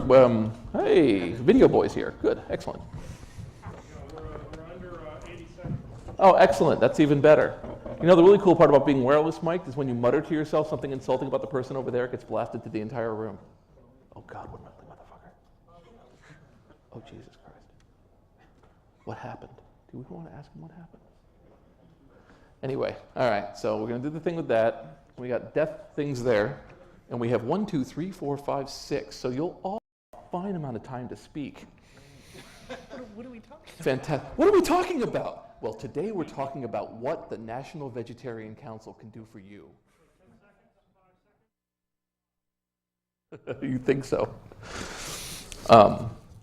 Hey, Video Boy's here. Good, excellent. We're under 80 seconds. Oh, excellent. That's even better. You know, the really cool part about being wireless mic'd is when you mutter to yourself something insulting about the person over there, it gets blasted to the entire room. Oh, God, what motherfucker. Oh, Jesus Christ. What happened? Do we want to ask him what happened? Anyway, all right, so we're going to do the thing with that. We got deaf things there, and we have 1, 2, 3, 4, 5, 6. So you'll all have a fine amount of time to speak. What are we talking about? Fantastic. What are we talking about? Well, today we're talking about what the National Vegetarian Council can do for you. You think so?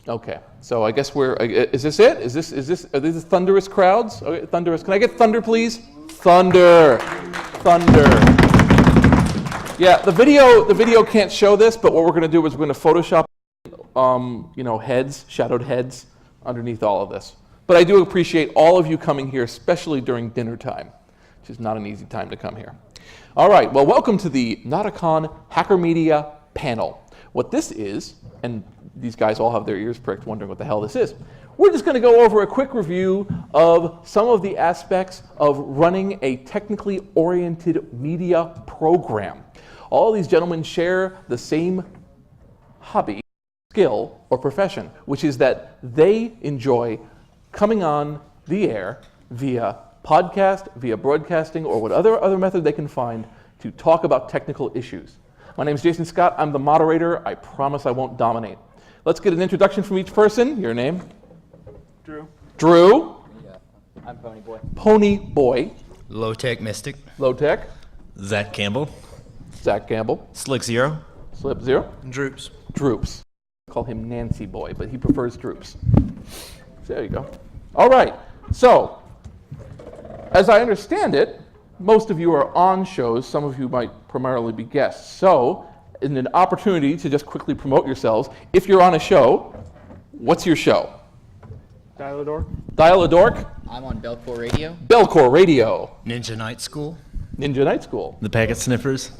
Okay. So I guess is this it? Are these thunderous crowds? Okay, thunderous. Can I get thunder, please? Thunder. Yeah, the video can't show this, but what we're going to do is we're going to Photoshop, heads, shadowed heads underneath all of this. But I do appreciate all of you coming here, especially during dinner time, which is not an easy time to come here. All right, well, welcome to the Notacon Hacker Media panel. What this is, and these guys all have their ears pricked wondering what the hell this is, we're just going to go over a quick review of some of the aspects of running a technically oriented media program. All these gentlemen share the same hobby, skill, or profession, which is that they enjoy coming on the air via podcast, via broadcasting, or whatever other method they can find to talk about technical issues. My name is Jason Scott. I'm the moderator. I promise I won't dominate. Let's get an introduction from each person. Your name? Drew. Drew. Yeah, I'm Pony Boy. Pony Boy. Low Tech Mystic. Low Tech. Zach Campbell. Zach Campbell. Slick Zero. Slip Zero. Droops. Droops. Call him Nancy Boy, but he prefers Droops. So there you go. All right. So, as I understand it, most of you are on shows. Some of you might primarily be guests. So, in an opportunity to just quickly promote yourselves, if you're on a show, what's your show? Dial-a-Dork. Dial-a-Dork. I'm on Belcore Radio. Belcore Radio. Ninja Night School. Ninja Night School. The Packet Sniffers.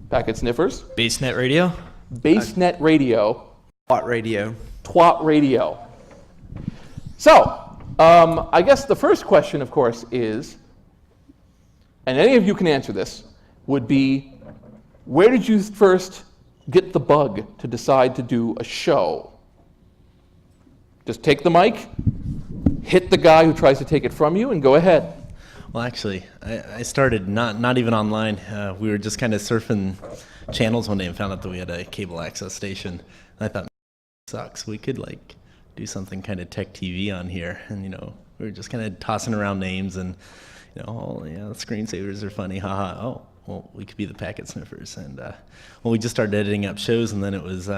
Packet Sniffers. BaseNet Radio. BaseNet Radio. Twat Radio. Twat Radio. So, I guess the first question, of course, is, and any of you can answer this, would be, where did you first get the bug to decide to do a show? Just take the mic, hit the guy who tries to take it from you, and go ahead. Well, actually, I started not even online. We were just kind of surfing channels one day and found out that we had a cable access station. And I thought, sucks. We could do something kind of tech TV on here. And we were just kind of tossing around names and the screensavers are funny. Haha. Oh, well, we could be the Packet Sniffers. And we just started editing up shows, and then it was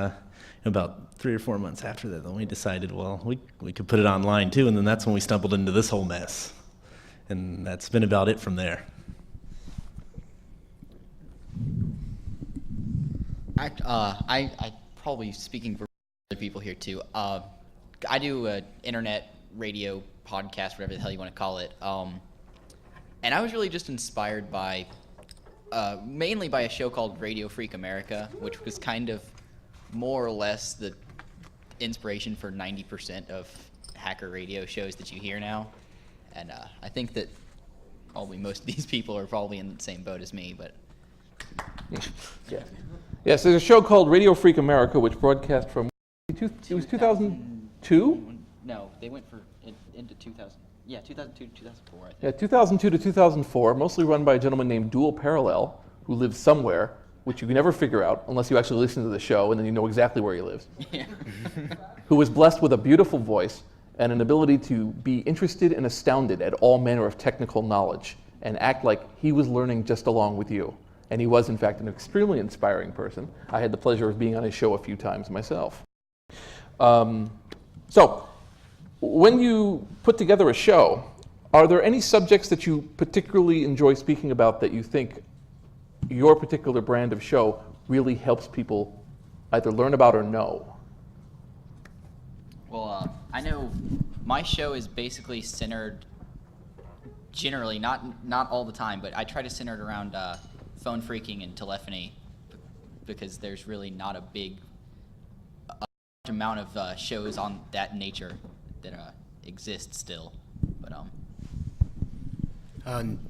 about 3 or 4 months after that, then we decided, well, we could put it online too, and then that's when we stumbled into this whole mess. And that's been about it from there. I probably speaking for other people here too. I do an internet radio podcast, whatever the hell you want to call it. And I was really just inspired by, mainly by a show called Radio Freak America, which was kind of more or less the inspiration for 90% of hacker radio shows that you hear now. And I think that probably most of these people are probably in the same boat as me, but... Yeah. Yes, there's a show called Radio Freak America, which broadcast from, it was 2002? No, they went into 2000. Yeah, 2002 to 2004, I think. Yeah, 2002 to 2004, mostly run by a gentleman named Dual Parallel, who lives somewhere, which you can never figure out unless you actually listen to the show, and then you know exactly where he lives. Yeah. Who was blessed with a beautiful voice and an ability to be interested and astounded at all manner of technical knowledge and act like he was learning just along with you. And he was, in fact, an extremely inspiring person. I had the pleasure of being on his show a few times myself. So, when you put together a show, are there any subjects that you particularly enjoy speaking about that you think your particular brand of show really helps people either learn about or know? Well, I know my show is basically centered, generally, not all the time, but I try to center it around phone phreaking and telephony, because there's really not a big amount of shows on that nature that exist still. But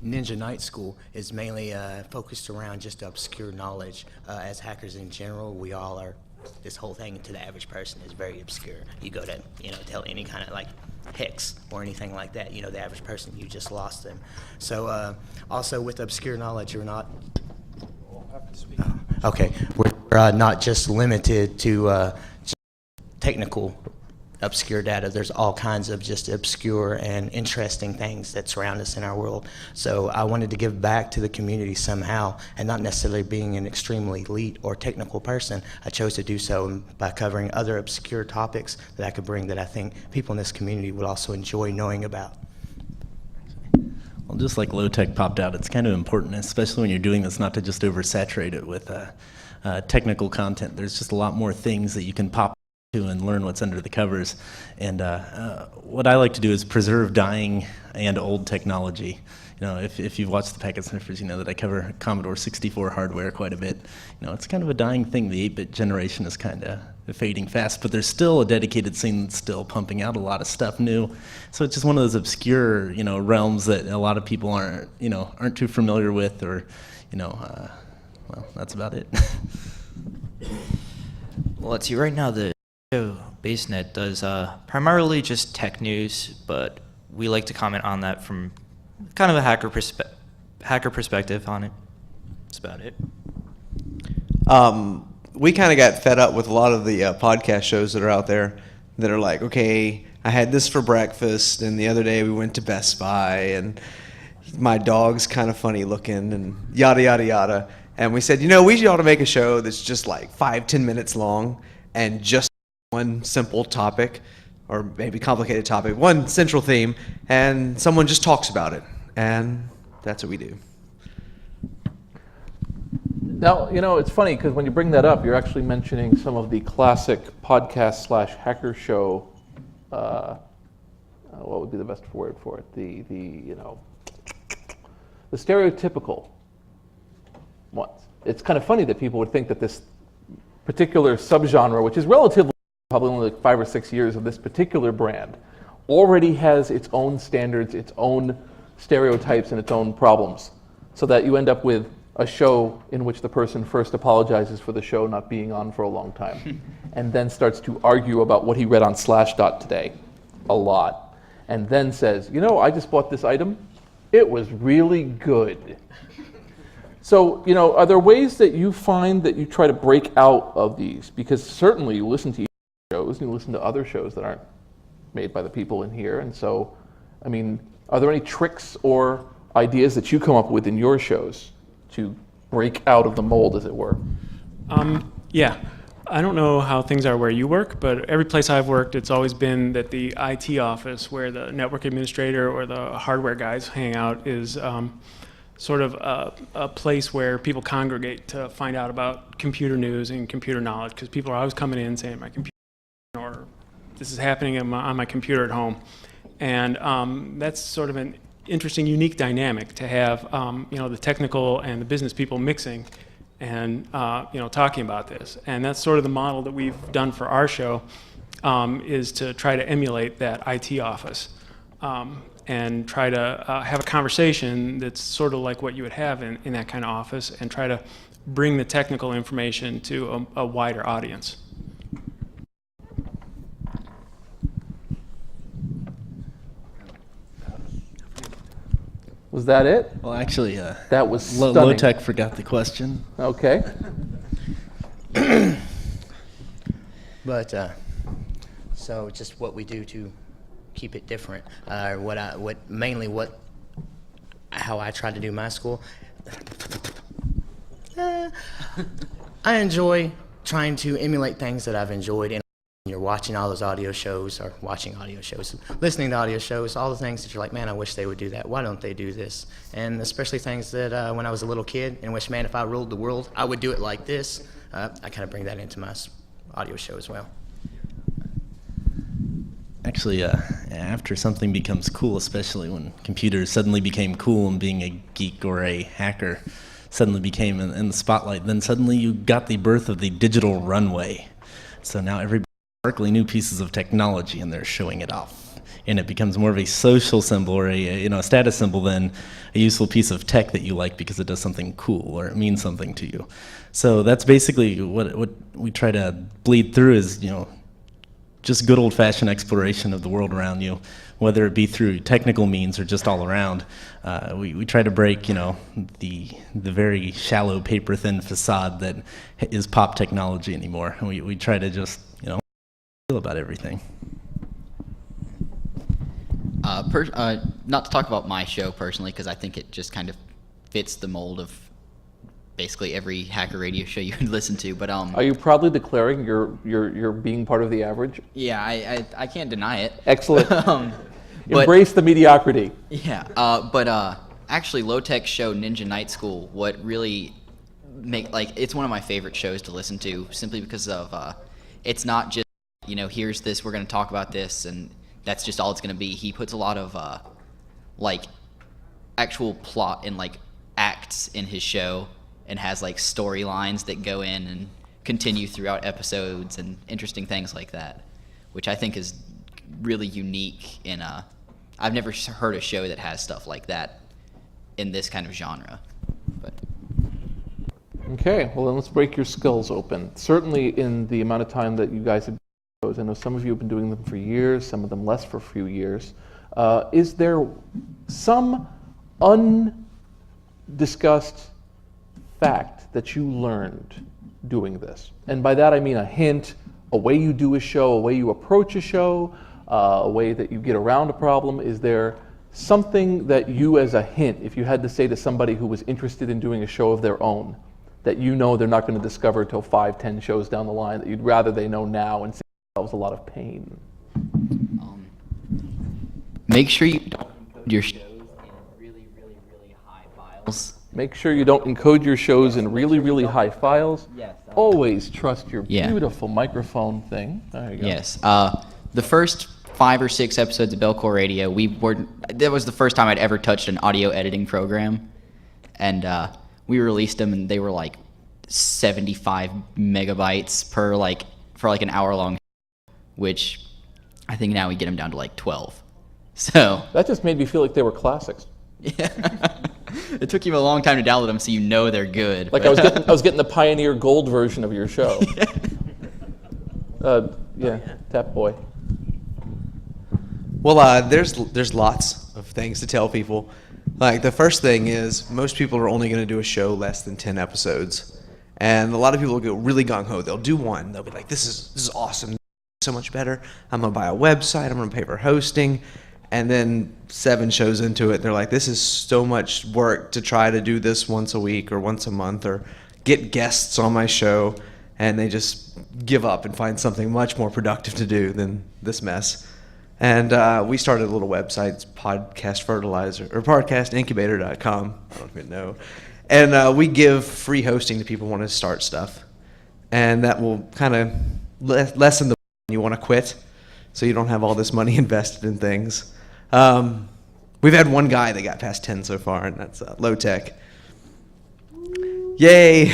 Ninja Night School is mainly focused around just obscure knowledge. As hackers in general, we all are. This whole thing to the average person is very obscure. You go to, tell any kind of like hex or anything like that, the average person, you just lost them. So also with obscure knowledge, you're not. Okay, we're not just limited to just technical obscure data. There's all kinds of just obscure and interesting things that surround us in our world. So I wanted to give back to the community somehow, and not necessarily being an extremely elite or technical person. I chose to do so by covering other obscure topics that I could bring that I think people in this community would also enjoy knowing about. Well, just like low tech popped out, it's kind of important, especially when you're doing this, not to just oversaturate it with technical content. There's just a lot more things that you can pop to and learn what's under the covers. And what I like to do is preserve dying and old technology. If you've watched the Packet Sniffers, you know that I cover Commodore 64 hardware quite a bit. It's kind of a dying thing. The 8-bit generation is kind of fading fast, but there's still a dedicated scene that's still pumping out a lot of stuff new. So it's just one of those obscure, realms that a lot of people aren't too familiar with, or, well, that's about it. Well, let's see. Right now, the BaseNet does primarily just tech news, but we like to comment on that from kind of a hacker perspective on it. That's about it. We kind of got fed up with a lot of the podcast shows that are out there that are like, okay, I had this for breakfast, and the other day we went to Best Buy, and my dog's kind of funny looking, and yada, yada, yada. And we said, we ought to make a show that's just like 5-10 minutes long and just one simple topic, or maybe complicated topic, one central theme, and someone just talks about it. And that's what we do. Now, it's funny because when you bring that up, you're actually mentioning some of the classic podcast/hacker show. What would be the best word for it? The stereotypical ones. It's kind of funny that people would think that this particular subgenre, which is relatively probably only like 5 or 6 years of this particular brand, already has its own standards, its own stereotypes, and its own problems, so that you end up with a show in which the person first apologizes for the show not being on for a long time, and then starts to argue about what he read on Slashdot today, a lot, and then says, I just bought this item, it was really good. So, are there ways that you find that you try to break out of these? Because certainly you listen to shows and you listen to other shows that aren't made by the people in here, and so, are there any tricks or ideas that you come up with in your shows to break out of the mold, as it were? Yeah. I don't know how things are where you work, but every place I've worked, it's always been that the IT office, where the network administrator or the hardware guys hang out, is sort of a place where people congregate to find out about computer news and computer knowledge, because people are always coming in saying, my computer, or this is happening on my computer at home. And that's sort of an interesting, unique dynamic to have, the technical and the business people mixing and, talking about this. And that's sort of the model that we've done for our show, is to try to emulate that IT office and try to have a conversation that's sort of like what you would have in that kind of office, and try to bring the technical information to a wider audience. Was that it? Well, actually, That was stunning. Low Tech forgot the question. Okay. But so just what we do to keep it different, how I try to do my school. I enjoy trying to emulate things that I've enjoyed, and you're watching all those audio shows, or listening to audio shows, all the things that you're like, man, I wish they would do that. Why don't they do this? And especially things that when I was a little kid, and wish, man, if I ruled the world, I would do it like this. I kind of bring that into my audio show as well. Actually, after something becomes cool, especially when computers suddenly became cool and being a geek or a hacker suddenly became in the spotlight, then suddenly you got the birth of the digital runway. So now everybody sparkly new pieces of technology and they're showing it off. And it becomes more of a social symbol or a status symbol than a useful piece of tech that you like because it does something cool or it means something to you. So that's basically what we try to bleed through is, just good old-fashioned exploration of the world around you, whether it be through technical means or just all around. We try to break, the very shallow, paper-thin facade that is pop technology anymore. And we try to just, feel about everything. Not to talk about my show personally, because I think it just kind of fits the mold of basically every hacker radio show you would listen to. But Are you proudly declaring you're being part of the average? yeah, I can't deny it. Excellent. But- Embrace the mediocrity. Yeah, but actually, Low Tech's show Ninja Night School, what really it's one of my favorite shows to listen to, simply because of it's not just here's this, we're going to talk about this, and that's just all it's going to be. He puts a lot of actual plot and acts in his show, and has storylines that go in and continue throughout episodes and interesting things like that, which I think is really unique in I've never heard a show that has stuff like that in this kind of genre. But Okay, well then let's break your skulls open. Certainly in the amount of time that you guys have been doing shows, I know some of you have been doing them for years, some of them less for a few years. Is there some undiscussed fact that you learned doing this? And by that I mean a hint, a way you do a show, a way you approach a show, a way that you get around a problem. Is there something that you, as a hint, if you had to say to somebody who was interested in doing a show of their own, that they're not going to discover till 5-10 shows down the line, that you'd rather they know now and save themselves a lot of pain? make sure you don't encode your shows in really, really, really high files. Make sure you don't encode your shows in really, really high files. Yes. Always trust your Yeah. beautiful microphone thing. There you go. Yes. The first 5 or 6 episodes of Bellcore Radio, that was the first time I'd ever touched an audio editing program. And we released them, and they were 75 megabytes for an hour-long, which I think now we get them down to 12. So That just made me feel like they were classics. yeah. It took you a long time to download them, so they're good. Like I was getting the Pioneer Gold version of your show. Yeah, Tap Boy. Well, there's lots of things to tell people. The first thing is most people are only going to do a show less than 10 episodes, and a lot of people will go really gung ho. They'll do one. They'll be like, "This is awesome, so much better. I'm gonna buy a website. I'm gonna pay for hosting." And then 7 shows into it, they're like, "This is so much work to try to do this once a week or once a month or get guests on my show," and they just give up and find something much more productive to do than this mess. And we started a little website, it's Podcast Fertilizer, or podcastincubator.com, I don't even know. And we give free hosting to people who want to start stuff. And that will kind of lessen the you want to quit, so you don't have all this money invested in things. We've had one guy that got past 10 so far, and that's Low Tech. Yay!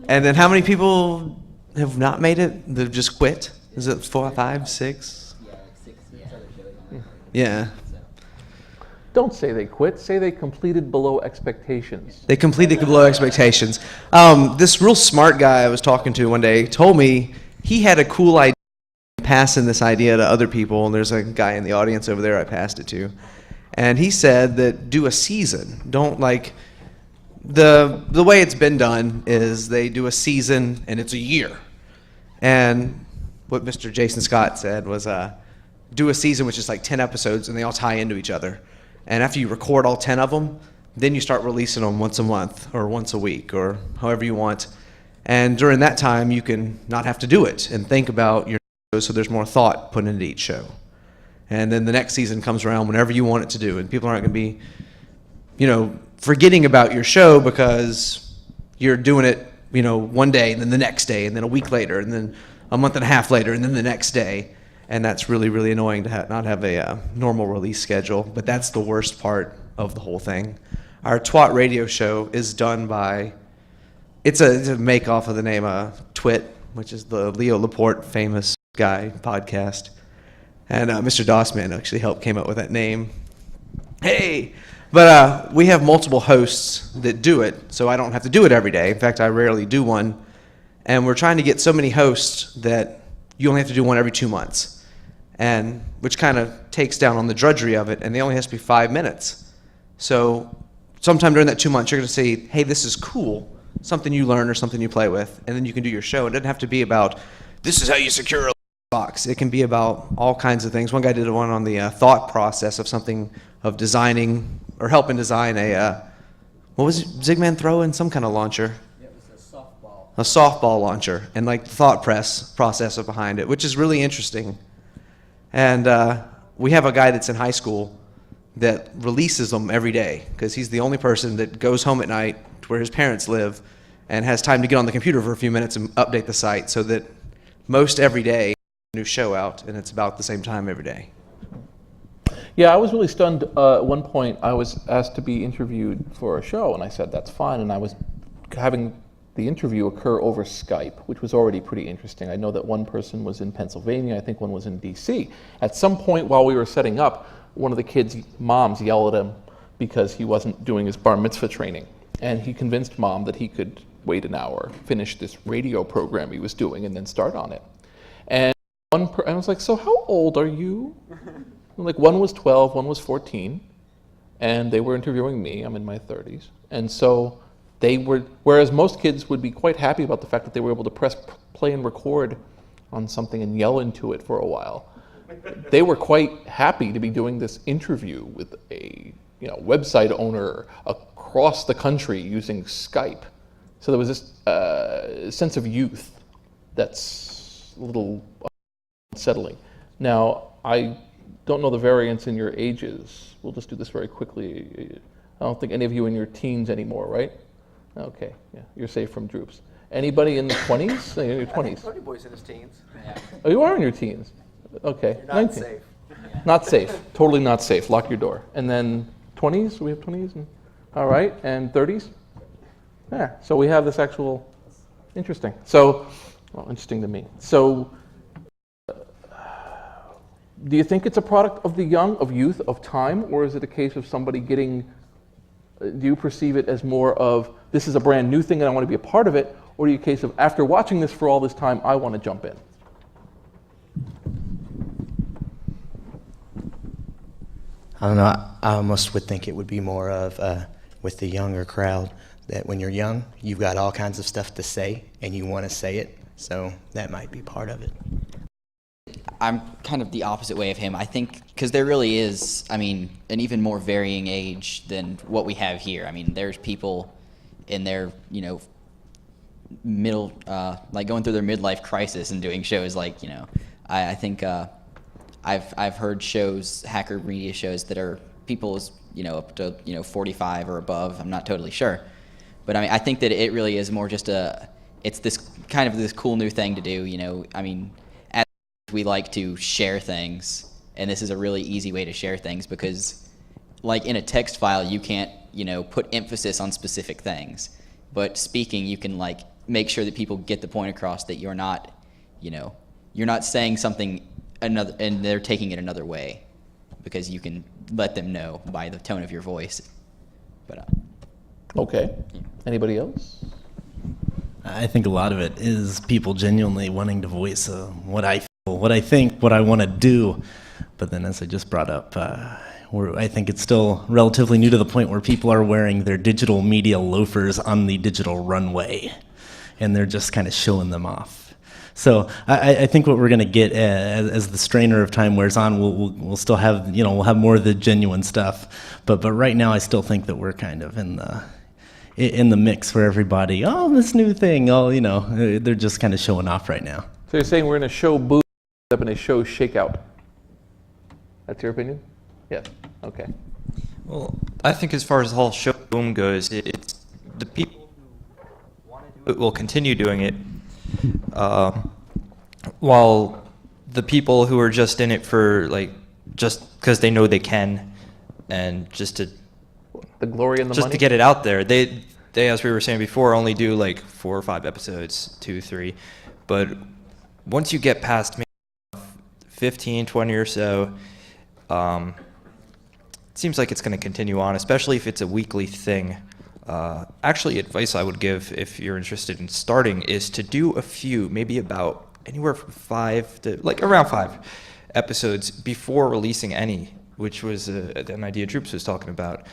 And then how many people have not made it? They've just quit? Is it 4, 5, 6? Yeah. Don't say they quit. Say they completed below expectations. They completed below expectations. This real smart guy I was talking to one day told me he had a cool idea, passing this idea to other people, and there's a guy in the audience over there I passed it to. And he said that do a season. Don't the way it's been done is they do a season and it's a year. And what Mr. Jason Scott said was do a season which is 10 episodes and they all tie into each other. And after you record all 10 of them, then you start releasing them once a month or once a week or however you want. And during that time, you can not have to do it and think about your show, so there's more thought put into each show. And then the next season comes around whenever you want it to do, and people aren't going to be, forgetting about your show because you're doing it, one day and then the next day and then a week later and then a month and a half later and then the next day. And that's really, really annoying to not have a normal release schedule. But that's the worst part of the whole thing. Our Twat radio show is done by, it's a make off of the name Twit, which is the Leo Laporte famous guy podcast. And Mr. Dossman actually came up with that name. Hey! But we have multiple hosts that do it, so I don't have to do it every day. In fact, I rarely do one. And we're trying to get so many hosts that you only have to do one every 2 months, and which kind of takes down on the drudgery of it, and they only has to be 5 minutes. So sometime during that 2 months, you're going to say, hey, this is cool, something you learn or something you play with, and then you can do your show. It doesn't have to be about, this is how you secure a box. It can be about all kinds of things. One guy did one on the thought process of something, of designing or helping design what was it, Zigman throw-in? Some kind of launcher. Yeah, it was A softball launcher, and like the thought process behind it, which is really interesting. And we have a guy that's in high school that releases them every day, because he's the only person that goes home at night to where his parents live and has time to get on the computer for a few minutes and update the site, so that most every day a new show out, and it's about the same time every day. Yeah, I was really stunned. At one point, I was asked to be interviewed for a show, and I said, that's fine. And I was having the interview occur over Skype, which was already pretty interesting. I know that one person was in Pennsylvania. I think one was in DC. At some point while we were setting up, one of the kids' moms yelled at him because he wasn't doing his bar mitzvah training. And he convinced mom that he could wait an hour, finish this radio program he was doing, and then start on it. And I was like, so how old are you? Like, one was 12, one was 14, and they were interviewing me. I'm in my 30s. And so they were, whereas most kids would be quite happy about the fact that they were able to press play and record on something and yell into it for a while, they were quite happy to be doing this interview with a website owner across the country using Skype. So there was this sense of youth that's a little unsettling. Now, I don't know the variance in your ages. We'll just do this very quickly. I don't think any of you in your teens anymore, right? Okay, yeah, you're safe from droops. Anybody in the 20s? In your 20s? Tony Boy's in his teens. Yeah. Oh, you are in your teens? Okay, You're not 19. safe. Not safe, totally not safe. Lock your door. And then 20s, we have 20s? All right, and 30s? Yeah, so we have this actual, interesting. So, well, interesting to me. So, do you think it's a product of the young, of youth, of time, or is it a case of somebody getting, do you perceive it as more of, this is a brand new thing and I want to be a part of it, or do you a case of, after watching this for all this time, I want to jump in? I don't know. I almost would think it would be more of with the younger crowd, that when you're young, you've got all kinds of stuff to say and you want to say it. So that might be part of it. I'm kind of the opposite way of him. I think because there really is, an even more varying age than what we have here. There's people in their, middle, like going through their midlife crisis and doing shows like, I think I've heard shows, hacker media shows that are people's, up to 45 or above. I'm not totally sure, but I think that it really is more just it's this kind of this cool new thing to do. We like to share things, and this is a really easy way to share things because, like in a text file, you can't, put emphasis on specific things. But speaking, you can like make sure that people get the point across that you're not saying something another, and they're taking it another way, because you can let them know by the tone of your voice. But Okay. Anybody else? I think a lot of it is people genuinely wanting to voice what I feel, what I think, what I want to do. But then, as I just brought up, I think it's still relatively new to the point where people are wearing their digital media loafers on the digital runway, and they're just kind of showing them off. So I think what we're going to get as the strainer of time wears on, we'll still have, we'll have more of the genuine stuff. But right now, I still think that we're kind of in the mix for everybody. Oh, this new thing. Oh, they're just kind of showing off right now. So you're saying we're in a show boom up in a show shakeout. That's your opinion? Yeah. Okay. Well, I think as far as the whole show boom goes, it's the people who want to do it will continue doing it, while the people who are just in it for just because they know they can, and just to The glory and the just money? to get it out there. They, as we were saying before, only do like 4 or 5 episodes, 2, 3. But once you get past 15, 20 or so. It seems like it's going to continue on, especially if it's a weekly thing. Actually, advice I would give if you're interested in starting is to do a few, maybe about anywhere from 5 to like around 5 episodes before releasing any, which was an idea Droops was talking about.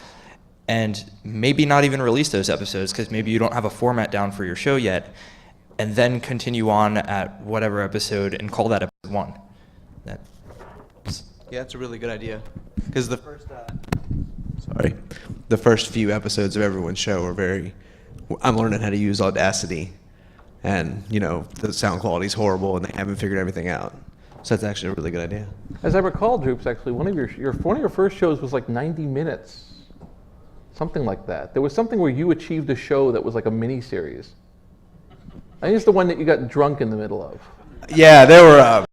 And maybe not even release those episodes because maybe you don't have a format down for your show yet, and then continue on at whatever episode and call that episode 1. Yeah, that's a really good idea. Because the first few episodes of everyone's show are very. I'm learning how to use Audacity, and the sound quality's horrible, and they haven't figured everything out. So that's actually a really good idea. As I recall, Droops, actually, one of your first shows was like 90 minutes. Something like that. There was something where you achieved a show that was like a mini-series. I think it's the one that you got drunk in the middle of. Yeah, there were.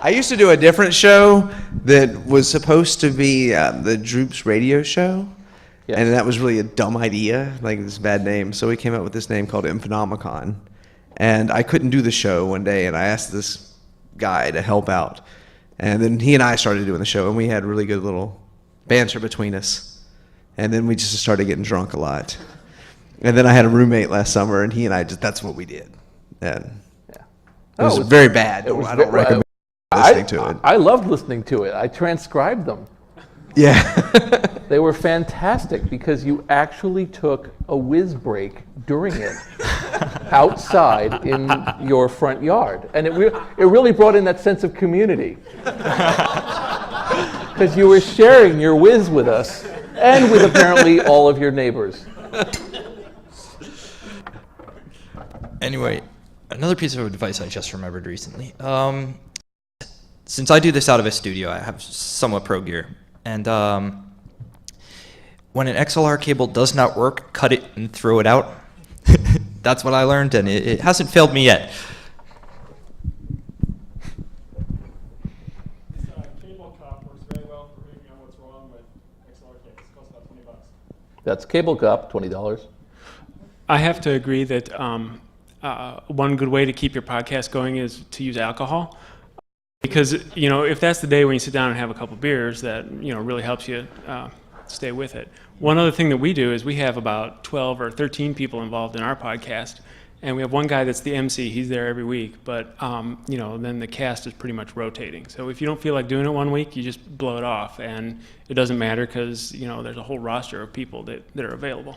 I used to do a different show that was supposed to be the Droops radio show. Yes. And that was really a dumb idea, like this bad name. So we came up with this name called Infonomicon. And I couldn't do the show one day, and I asked this guy to help out. And then he and I started doing the show, and we had really good little banter between us. And then we just started getting drunk a lot. And then I had a roommate last summer, and he and I that's what we did. And it was very bad. I don't recommend listening to it. I loved listening to it. I transcribed them. Yeah. They were fantastic because you actually took a whiz break during it outside in your front yard. And it really brought in that sense of community. Because you were sharing your whiz with us and with apparently all of your neighbors. Anyway, another piece of advice I just remembered recently. Since I do this out of a studio, I have somewhat pro gear. And when an XLR cable does not work, cut it and throw it out. That's what I learned, and it hasn't failed me yet. This cable cop works very well for figuring out what's wrong with XLR cables. It costs about $20. That's Cable Cup, $20. I have to agree that one good way to keep your podcast going is to use alcohol. Because, if that's the day when you sit down and have a couple beers, that, really helps you stay with it. One other thing that we do is we have about 12 or 13 people involved in our podcast, and we have one guy that's the MC. He's there every week, but, then the cast is pretty much rotating. So if you don't feel like doing it one week, you just blow it off, and it doesn't matter because, there's a whole roster of people that are available.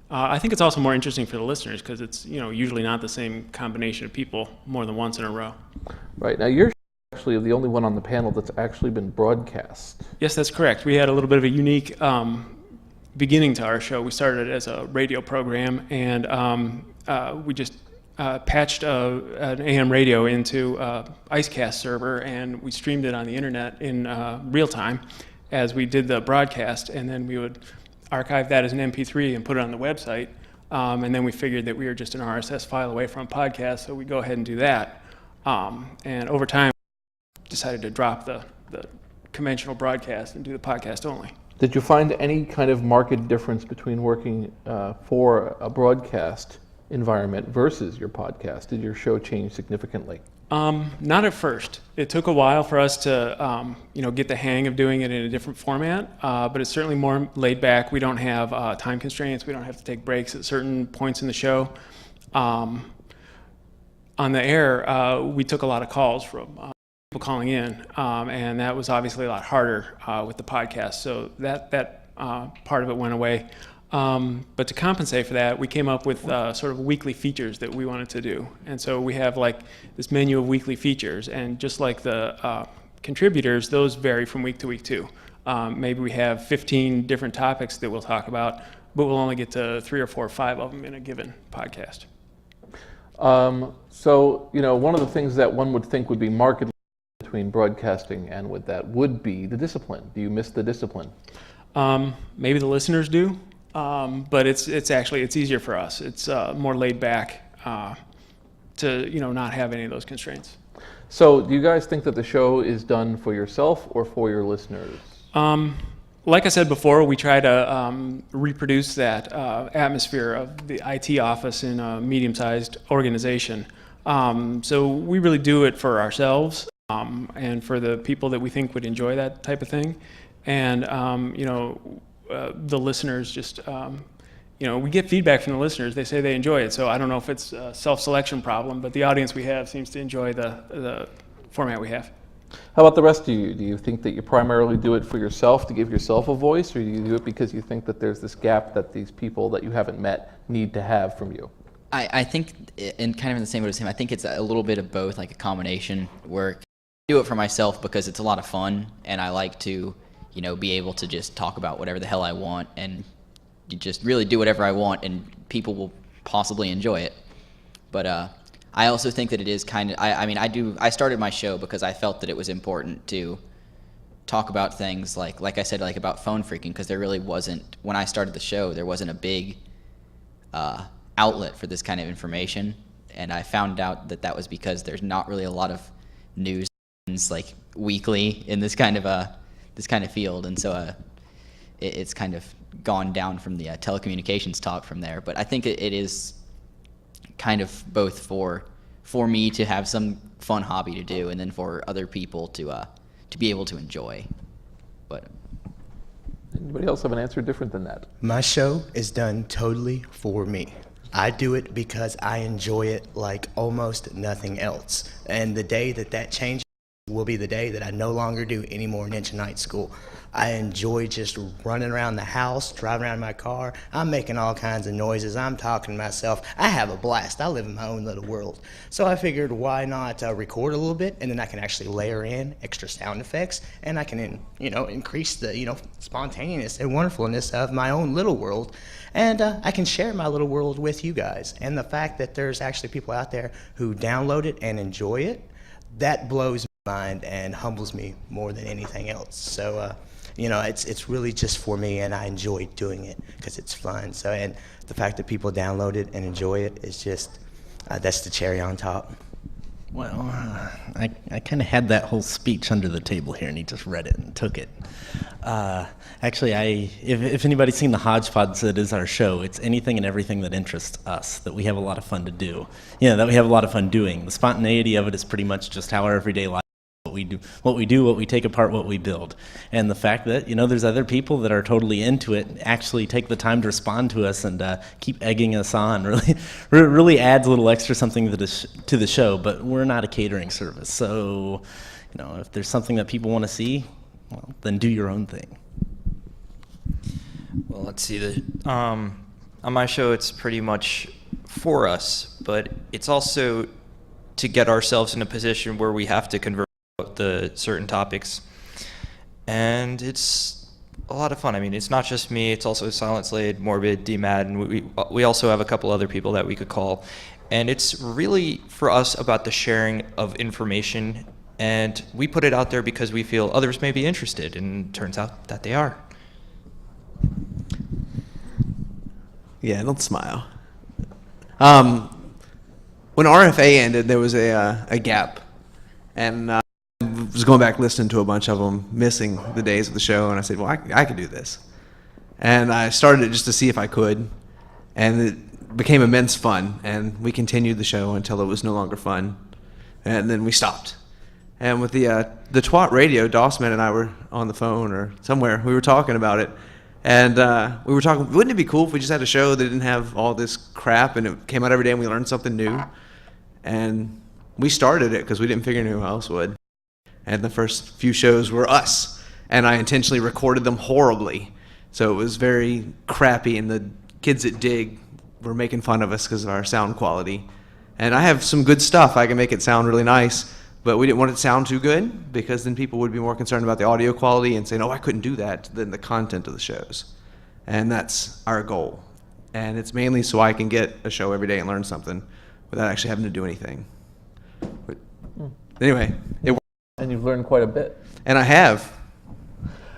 I think it's also more interesting for the listeners because it's, usually not the same combination of people more than once in a row. Right. Now, you're actually the only one on the panel that's actually been broadcast. Yes, that's correct. We had a little bit of a unique beginning to our show. We started as a radio program, and we just patched an AM radio into IceCast server, and we streamed it on the internet in real time as we did the broadcast, and then we would archive that as an MP3 and put it on the website. And then we figured that we were just an RSS file away from a podcast, so we go ahead and do that. And over time, decided to drop the conventional broadcast and do the podcast only. Did you find any kind of marked difference between working for a broadcast environment versus your podcast? Did your show change significantly? Not at first. It took a while for us to get the hang of doing it in a different format, but it's certainly more laid back. We don't have time constraints. We don't have to take breaks at certain points in the show. On the air, we took a lot of calls from people calling in, and that was obviously a lot harder with the podcast. So that part of it went away. But to compensate for that, we came up with sort of weekly features that we wanted to do. And so we have like this menu of weekly features, and just like the contributors, those vary from week to week too. Maybe we have 15 different topics that we'll talk about, but we'll only get to 3 or 4 or 5 of them in a given podcast. So, one of the things that one would think would be markedly between broadcasting and with that would be the discipline. Do you miss the discipline? Maybe the listeners do, but it's easier for us. It's more laid back to not have any of those constraints. So, do you guys think that the show is done for yourself or for your listeners? Like I said before, we try to reproduce that atmosphere of the IT office in a medium-sized organization. So we really do it for ourselves. and for the people that we think would enjoy that type of thing. And, the listeners just, we get feedback from the listeners. They say they enjoy it. So I don't know if it's a self-selection problem, but the audience we have seems to enjoy the format we have. How about the rest of you? Do you think that you primarily do it for yourself, to give yourself a voice, or do you do it because you think that there's this gap that these people that you haven't met need to have from you? I think, and kind of in the same way as him, I think it's a little bit of both, like a combination where I do it for myself because it's a lot of fun, and I like to, be able to just talk about whatever the hell I want, and you just really do whatever I want, and people will possibly enjoy it. But I also think that it is kind of, I started my show because I felt that it was important to talk about things like I said, like about phone freaking, because there really wasn't, when I started the show, there wasn't a big outlet for this kind of information. And I found out that was because there's not really a lot of news like weekly in this kind of field. And so it's kind of gone down from the telecommunications talk from there. But I think it is kind of both for me to have some fun hobby to do, and then for other people to be able to enjoy. But Anybody else have an answer different than that? My show is done totally for me. I do it because I enjoy it like almost nothing else. And the day that changes will be the day that I no longer do any more ninja night school. I enjoy just running around the house, driving around in my car. I'm making all kinds of noises. I'm talking to myself. I have a blast. I live in my own little world. So I figured, why not record a little bit, and then I can actually layer in extra sound effects, and I can, increase the, spontaneous and wonderfulness of my own little world. And I can share my little world with you guys. And the fact that there's actually people out there who download it and enjoy it, that blows my mind and humbles me more than anything else. So, it's really just for me, and I enjoy doing it because it's fun. So, and the fact that people download it and enjoy it is just, that's the cherry on top. Well, I kind of had that whole speech under the table here, and he just read it and took it. Actually, if anybody's seen the Hodgepodge that is our show, it's anything and everything that interests us, that we have a lot of fun to do. That we have a lot of fun doing. The spontaneity of it is pretty much just how our everyday life, what we take apart, what we build. And the fact that, there's other people that are totally into it, actually take the time to respond to us and keep egging us on, really adds a little extra something to the show. But we're not a catering service. So, if there's something that people want to see, well, then do your own thing. Well, let's see. On my show, it's pretty much for us, but it's also to get ourselves in a position where we have to convert the certain topics, and it's a lot of fun. I mean, it's not just me, it's also Silent Slade, Morbid, DMAD, and we also have a couple other people that we could call, and it's really for us about the sharing of information, and we put it out there because we feel others may be interested, and it turns out that they are. Yeah, don't smile. When RFA ended, there was a gap, and I was going back listening to a bunch of them, missing the days of the show, and I said, well, I could do this. And I started it just to see if I could, and it became immense fun, and we continued the show until it was no longer fun, and then we stopped. And with the Twat Radio, Dossman and I were on the phone or somewhere, we were talking about it, and we were talking, wouldn't it be cool if we just had a show that didn't have all this crap, and it came out every day and we learned something new? And we started it because we didn't figure who else would. And the first few shows were us, and I intentionally recorded them horribly, so it was very crappy, and the kids at Dig were making fun of us because of our sound quality. And I have some good stuff, I can make it sound really nice, but we didn't want it to sound too good, because then people would be more concerned about the audio quality and say, no, I couldn't do that, than the content of the shows. And that's our goal. And it's mainly so I can get a show every day and learn something without actually having to do anything. But anyway, it worked. And you've learned quite a bit. And I have.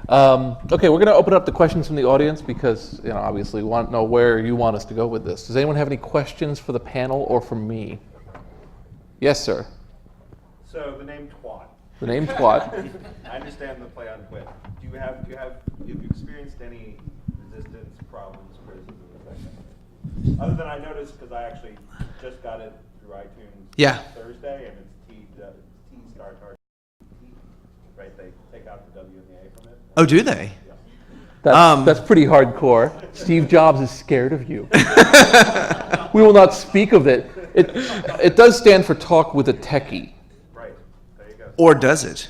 Okay, we're going to open up the questions from the audience because, obviously we want to know where you want us to go with this. Does anyone have any questions for the panel or for me? Yes, sir. So the name Twat. The name Twat. I understand the play on quit. Have you experienced any resistance, problems, criticism, that kind of thing? Other than I noticed, because I actually just got it through iTunes Yeah. Thursday, and it's T star target. take out the W and the A from it. Oh, do they? That's pretty hardcore. Steve Jobs is scared of you. We will not speak of it. It does stand for talk with a techie. Right. There you go. Or does it?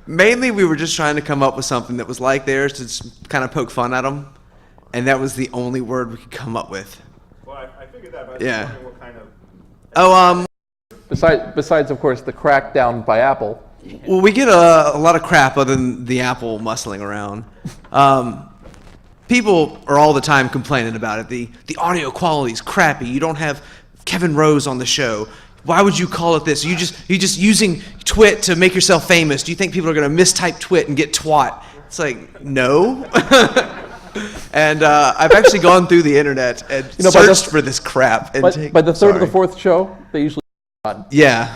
Mainly, we were just trying to come up with something that was like theirs to kind of poke fun at them, and that was the only word we could come up with. Well, I figured that, but I was Yeah. wondering what kind of... Oh, Besides, of course, the crackdown by Apple. well, we get a lot of crap other than the Apple muscling around. People are all the time complaining about it. The audio quality is crappy. You don't have Kevin Rose on the show. Why would you call it this? You're just using twit to make yourself famous. Do you think people are going to mistype twit and get twat? It's like, no. And I've actually gone through the internet and searched for this crap. And By the third or the fourth show, they usually Yeah.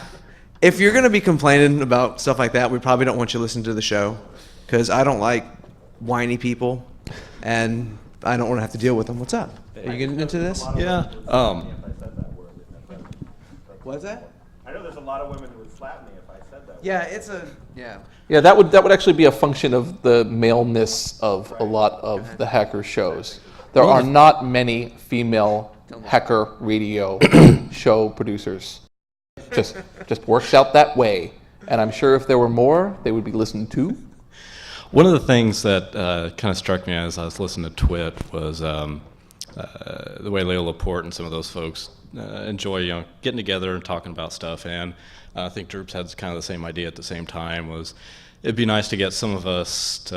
If you're going to be complaining about stuff like that, we probably don't want you to listen to the show, because I don't like whiny people, and I don't want to have to deal with them. What's up? Are you getting into this? Yeah. What's that? I know there's a lot of women who would slap me if I said that. Yeah, it's a... Yeah. Yeah, that would actually be a function of the maleness of a lot of the hacker shows. There are not many female hacker radio show producers. Just works out that way. And I'm sure if there were more, they would be listened to. One of the things that kind of struck me as I was listening to Twit was the way Leo Laporte and some of those folks enjoy getting together and talking about stuff. And I think Derps had kind of the same idea at the same time. Was it'd be nice to get some of us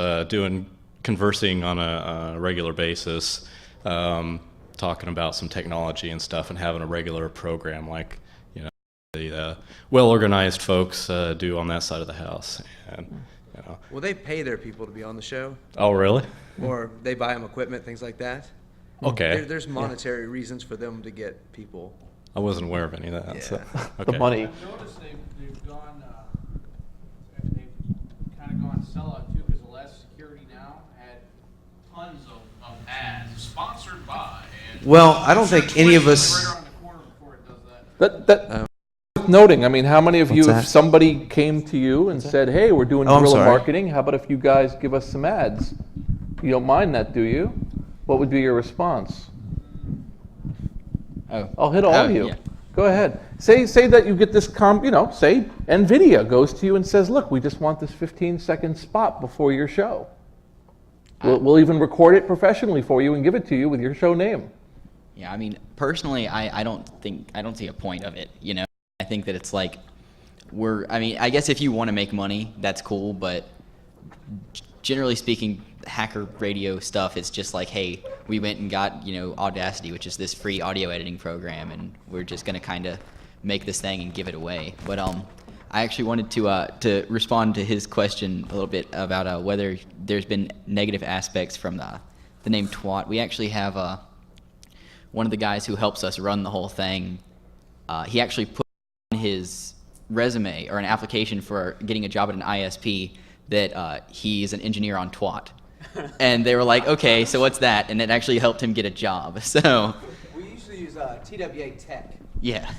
conversing on a regular basis, talking about some technology and stuff, and having a regular program like the well-organized folks do on that side of the house. And, Well, they pay their people to be on the show, Oh, really? or they buy them equipment, things like that. Okay. There's monetary reasons for them to get people. I wasn't aware of any of that. So, Yeah. The okay. money. I've noticed they've gone, they've kind of gone sellout too, because the last Security Now had tons of ads, sponsored by. And Well, I don't think any of us... Right around the corner before it does that. That worth noting. I mean, how many of you, What's if that? somebody came to you and said, "Hey, we're doing Oh, I'm guerrilla sorry. marketing. How about if you guys give us some ads?" You don't mind that, do you? What would be your response? Oh. I'll hit all of you. Yeah. Go ahead. Say that you get this say NVIDIA goes to you and says, "Look, we just want this 15-second spot before your show. We'll even record it professionally for you and give it to you with your show name." Yeah, I mean, personally, I don't see a point of it, I think that it's like, I guess if you want to make money, that's cool, but generally speaking, hacker radio stuff, it's just like, hey, we went and got, Audacity, which is this free audio editing program, and we're just going to kind of make this thing and give it away. But I actually wanted to respond to his question a little bit about whether there's been negative aspects from the name twat. We actually have one of the guys who helps us run the whole thing. He actually put on his resume or an application for getting a job at an ISP that he's an engineer on twat. And they were like, okay, so what's that? And it actually helped him get a job. So We usually use TWA Tech. yeah.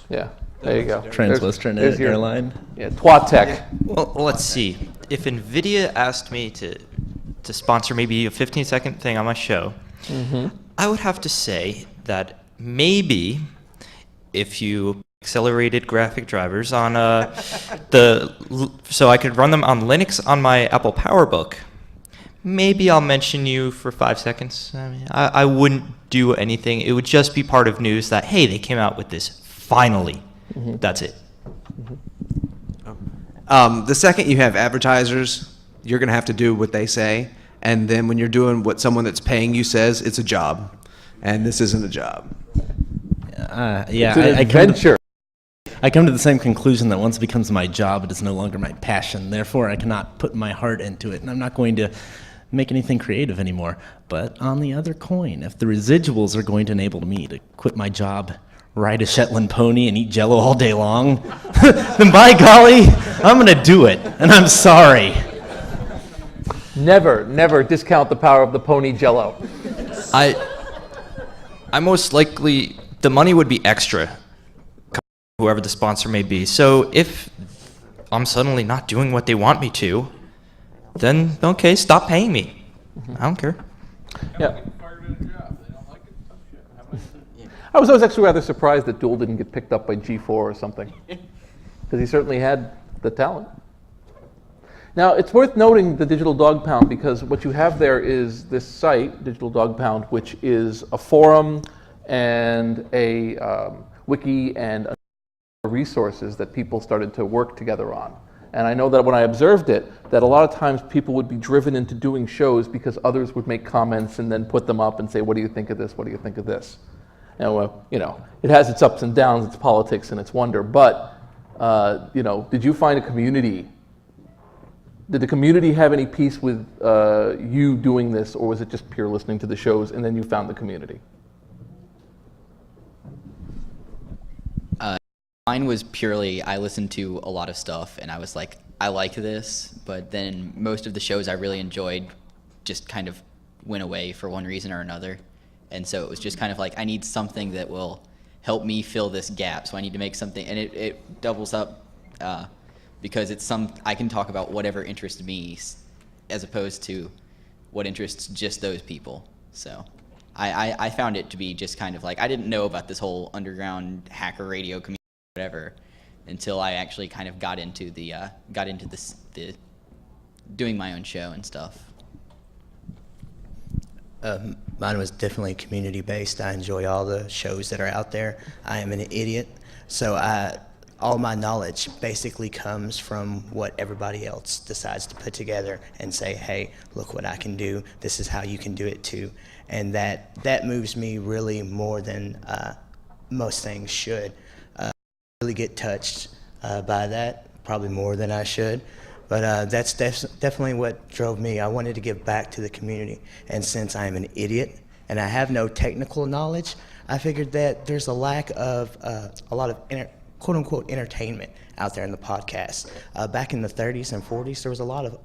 Yeah, there you go. Translister There's your- airline. Yeah, Twat Tech. Well, let's see. If NVIDIA asked me to sponsor maybe a 15-second thing on my show, I would have to say that maybe if you accelerated graphic drivers on so I could run them on Linux on my Apple PowerBook, maybe I'll mention you for 5 seconds. I mean, I wouldn't do anything. It would just be part of news that, hey, they came out with this finally. That's it. The second you have advertisers, you're going to have to do what they say. And then when you're doing what someone that's paying you says, it's a job. And this isn't a job. Yeah, It's an I adventure. come to the same conclusion that once it becomes my job, it is no longer my passion. Therefore, I cannot put my heart into it, and I'm not going to make anything creative anymore. But on the other coin, if the residuals are going to enable me to quit my job, ride a Shetland pony, and eat Jell-O all day long, then by golly, I'm going to do it, and I'm sorry. Never discount the power of the pony Jell-O. I most likely, the money would be extra whoever the sponsor may be. So if I'm suddenly not doing what they want me to, then okay, stop paying me. I don't care. Yeah. I was actually rather surprised that Duel didn't get picked up by G4 or something, because he certainly had the talent. Now, it's worth noting the Digital Dog Pound, because what you have there is this site, Digital Dog Pound, which is a forum and a wiki and resources that people started to work together on. And I know that when I observed it, that a lot of times people would be driven into doing shows because others would make comments and then put them up and say, what do you think of this? What do you think of this? And, it has its ups and downs, its politics and its wonder, but, did you find a community? Did the community have any peace with you doing this, or was it just pure listening to the shows and then you found the community? Mine was purely, I listened to a lot of stuff and I was like, I like this, but then most of the shows I really enjoyed just kind of went away for one reason or another. And so it was just kind of like, I need something that will help me fill this gap. So I need to make something, and it doubles up because I can talk about whatever interests me as opposed to what interests just those people. So I found it to be just kind of like, I didn't know about this whole underground hacker radio community, whatever, until I actually kind of got into the doing my own show and stuff. Mine was definitely community-based. I enjoy all the shows that are out there. I am an idiot, so all my knowledge basically comes from what everybody else decides to put together and say, hey, look what I can do. This is how you can do it too. And that moves me really more than most things should. Really get touched by that, probably more than I should. But that's definitely what drove me. I wanted to give back to the community. And since I am an idiot and I have no technical knowledge, I figured that there's a lack of a lot of quote-unquote entertainment out there in the podcast. Back in the 30s and 40s, there was a lot of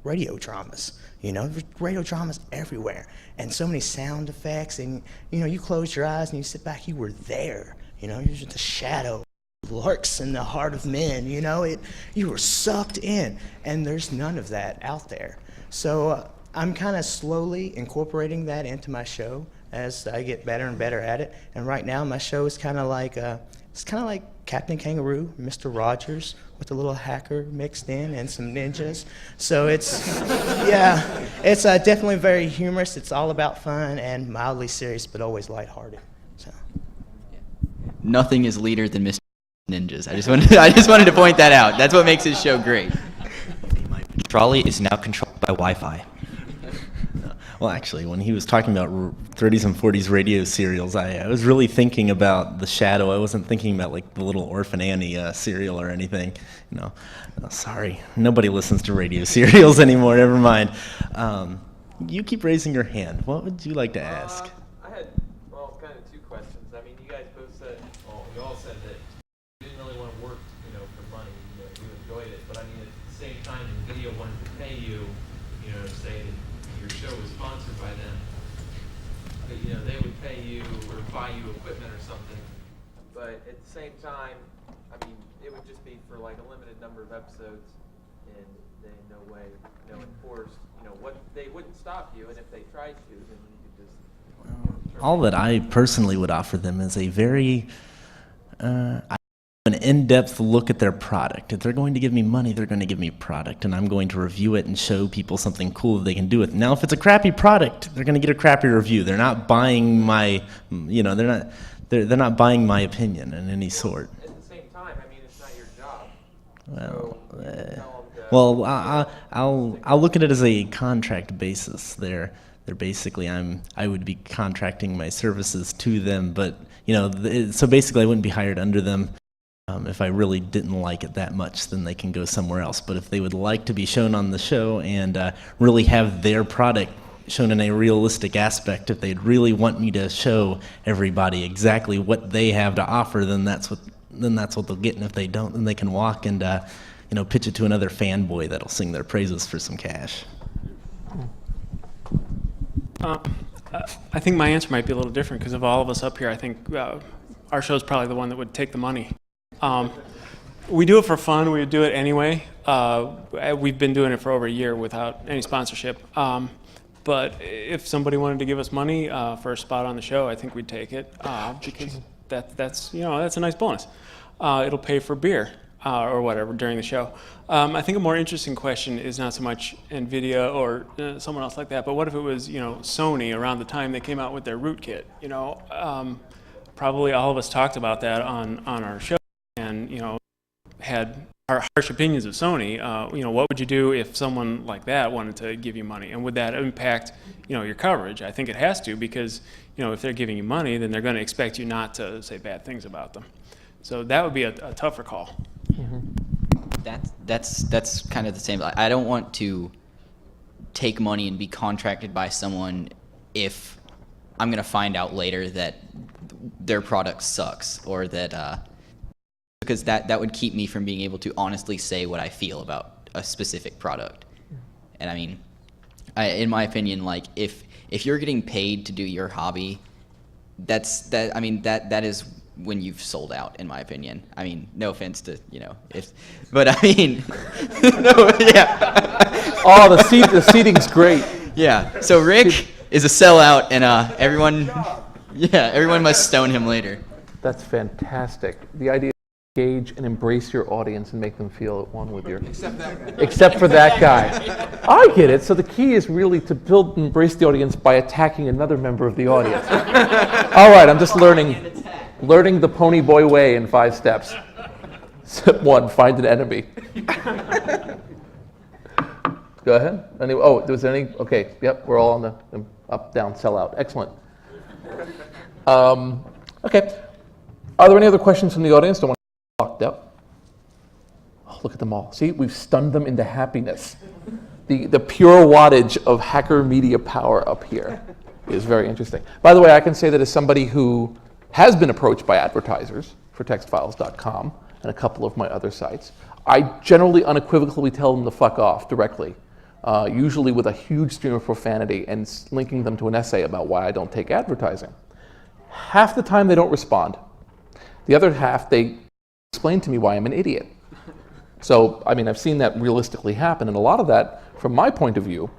radio dramas. There's radio dramas everywhere. And so many sound effects. And, you close your eyes and you sit back, you were there. You're just a shadow. Lurks in the heart of men, you were sucked in, and there's none of that out there. So I'm kind of slowly incorporating that into my show as I get better and better at it. And right now my show is kind of like Captain Kangaroo, Mr. Rogers, with a little hacker mixed in and some ninjas. So it's definitely very humorous. It's all about fun and mildly serious, but always lighthearted. So Nothing is leaner than Mr. Ninjas. I just wanted to point that out. That's what makes his show great. Trolley is now controlled by Wi-Fi. Well, actually, when he was talking about 30s and 40s radio serials, I was really thinking about The Shadow. I wasn't thinking about like the little Orphan Annie serial or anything. Sorry, nobody listens to radio serials anymore. Never mind. You keep raising your hand. What would you like to ask? I had kind of two questions. I mean, you guys both said, we all said that you didn't really want to work, for money. You enjoyed it, but I mean, at the same time, the video wanted to pay you, say that your show was sponsored by them, but they would pay you or buy you equipment or something. But at the same time, I mean, it would just be for like a limited number of episodes, and they in no way, enforced. What they wouldn't stop you, and if they tried to, then you could just. All that I personally would offer them is a very an in-depth look at their product. If they're going to give me money, they're going to give me product, and I'm going to review it and show people something cool that they can do with it. Now, if it's a crappy product, they're going to get a crappy review. They're not buying my, they're not buying my opinion in any sort. At the same time, I mean, it's not your job. I'll look at it as a contract basis. They're basically I would be contracting my services to them, but so basically I wouldn't be hired under them. If I really didn't like it that much, then they can go somewhere else. But if they would like to be shown on the show and really have their product shown in a realistic aspect, if they'd really want me to show everybody exactly what they have to offer, then that's what they'll get. And if they don't, then they can walk and pitch it to another fanboy that'll sing their praises for some cash. I think my answer might be a little different because of all of us up here. I think our show's probably the one that would take the money. We do it for fun. We do it anyway. We've been doing it for over a year without any sponsorship. But if somebody wanted to give us money for a spot on the show, I think we'd take it because that's a nice bonus. It'll pay for beer or whatever during the show. I think a more interesting question is not so much NVIDIA or someone else like that, but what if it was Sony around the time they came out with their rootkit? Probably all of us talked about that on our show, and had our harsh opinions of Sony. What would you do if someone like that wanted to give you money, and would that impact your coverage? I think it has to, because if they're giving you money, then they're going to expect you not to say bad things about them. So that would be a tougher call. That's kind of the same. I don't want to take money and be contracted by someone if I'm going to find out later that their product sucks, or that because that would keep me from being able to honestly say what I feel about a specific product. And I mean, in my opinion, like if you're getting paid to do your hobby, that is when you've sold out, in my opinion. I mean, no offense to but I mean, no, yeah. Oh, the seating's great. Yeah. So Rick is a sellout, and everyone must stone him later. That's fantastic. The idea is to engage and embrace your audience and make them feel at one with your... Except for that guy. I get it. So the key is really to build and embrace the audience by attacking another member of the audience. All right, I'm just learning the Pony Boy way in 5 steps. Step 1, find an enemy. Go ahead. Was there any? Okay, yep, we're all on the up, down, sell out. Excellent. Okay. Are there any other questions from the audience? Don't want to get locked up. Oh, look at them all. See, we've stunned them into happiness. The pure wattage of hacker media power up here is very interesting. By the way, I can say that as somebody who has been approached by advertisers for textfiles.com and a couple of my other sites, I generally unequivocally tell them to fuck off directly, usually with a huge stream of profanity and linking them to an essay about why I don't take advertising. Half the time they don't respond. The other half, they explain to me why I'm an idiot. So, I mean, I've seen that realistically happen, and a lot of that, from my point of view,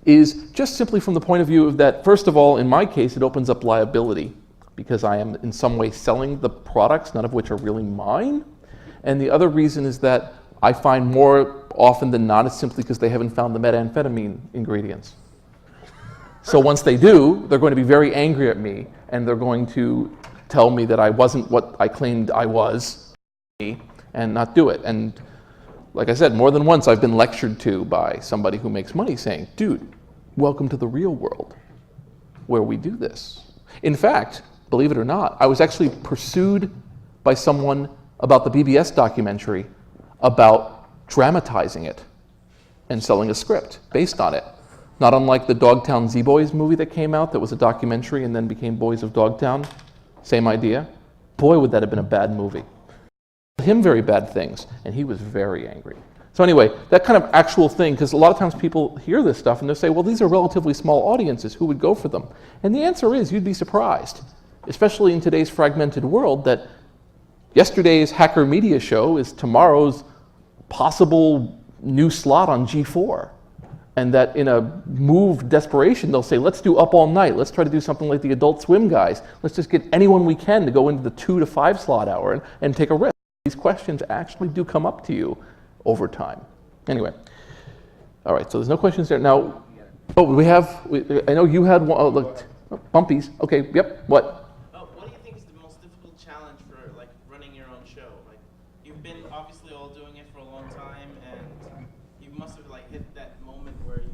is just simply from the point of view of that, first of all, in my case, it opens up liability, because I am in some way selling the products, none of which are really mine. And the other reason is that I find more often than not it's simply because they haven't found the methamphetamine ingredients. So once they do, they're going to be very angry at me, and they're going to tell me that I wasn't what I claimed I was, and not do it. And like I said, more than once I've been lectured to by somebody who makes money saying, dude, welcome to the real world where we do this. In fact, believe it or not, I was actually pursued by someone about the BBS documentary about dramatizing it and selling a script based on it. Not unlike the Dogtown Z-Boys movie that came out that was a documentary and then became Boys of Dogtown. Same idea. Boy, would that have been a bad movie. Him very bad things, and he was very angry. So anyway, that kind of actual thing, because a lot of times people hear this stuff and they'll say, well, these are relatively small audiences, who would go for them? And the answer is, you'd be surprised, especially in today's fragmented world, that yesterday's hacker media show is tomorrow's possible new slot on G4. And that in a move of desperation, they'll say, let's do Up All Night. Let's try to do something like the Adult Swim guys. Let's just get anyone we can to go into the 2 to 5 slot hour and take a risk. These questions actually do come up to you over time. Anyway, all right, so there's no questions there. Now, I know you had one, look, bumpies. Okay, yep, what? What do you think is the most difficult challenge for like running your own show? Like, you've been obviously all doing it for a long time, and you must have like hit that moment where you